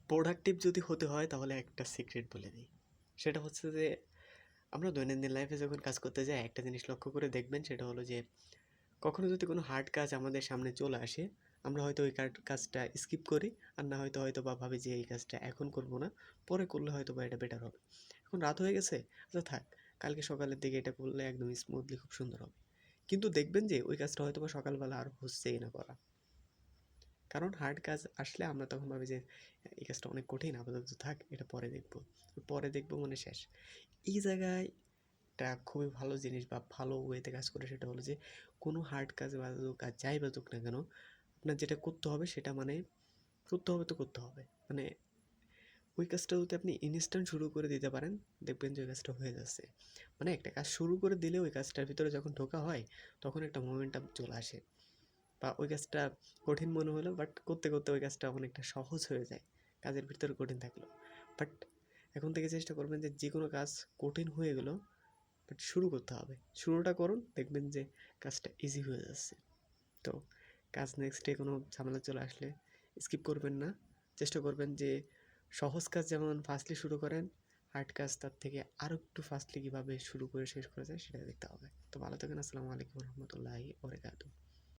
Productive যদি হতে হয় তাহলে একটা সিক্রেট বলে দিই। সেটা হচ্ছে যে আমরা দৈনন্দিন লাইফে যখন কাজ করতে যাই একটা জিনিস লক্ষ্য করে দেখবেন, সেটা হলো যে কখনো যদি কোনো হার্ড কাজ আমাদের সামনে চলে আসে, আমরা হয়তো ওই কাজটা স্কিপ করি, আর না হয়তো বা ভাবি যে এই কাজটা এখন করব না, পরে করলে হয়তো বা এটা বেটার হবে। এখন রাত হয়ে গেছে, আচ্ছা থাক, কালকে সকালের দিকে এটা করলে একদম স্মুথলি খুব সুন্দর হবে। কিন্তু দেখবেন যে ওই কাজটা হয়তো বা সকালবেলা আর হচ্ছেই না করা। কারণ হার্ড কাজ আসলে আমরা তখন ভাবি যে এই কাজটা অনেক কঠিন, আপাতত থাক, এটা পরে দেখব। পরে দেখব মানে শেষ। এই জায়গায় একটা খুবই ভালো জিনিস বা ভালো ওয়েতে কাজ করে, সেটা হলো যে কোনো হার্ড কাজ বাজুক আর যাই বাজুক না কেন, আপনার যেটা করতে হবে সেটা মানে করতে হবে তো করতে হবে। মানে ওই কাজটা যদি আপনি ইনস্ট্যান্ট শুরু করে দিতে পারেন, দেখবেন যে ওই কাজটা হয়ে যাচ্ছে। মানে একটা কাজ শুরু করে দিলে ওই কাজটার ভিতরে যখন ঢোকা হয়, তখন একটা মোমেন্টাম চলে আসে। বা ওই কাজটা কঠিন মনে হলো, বাট করতে করতে ওই কাজটা অনেকটা সহজ হয়ে যায়, কাজের ভিতরে কঠিন থাকলেও। বাট এখন থেকে চেষ্টা করবেন যে যে কোনো কাজ কঠিন হয়ে গেলো, বাট শুরু করতে হবে, শুরুটা করুন, দেখবেন যে কাজটা ইজি হয়ে যাচ্ছে। তো কাজ নেক্সট ডে কোনো ঝামেলা চলে আসলে স্কিপ করবেন না। চেষ্টা করবেন যে সহজ কাজ যেমন ফাস্টলি শুরু করেন, হার্ড কাজ তার থেকে আরও একটু ফাস্টলি কীভাবে শুরু করে শেষ করা যায় সেটা দেখতে হবে। তো ভালো থাকেন। আসসালামু আলাইকুম রহমতুল্লাহি ওয়া বারাকাতুহু।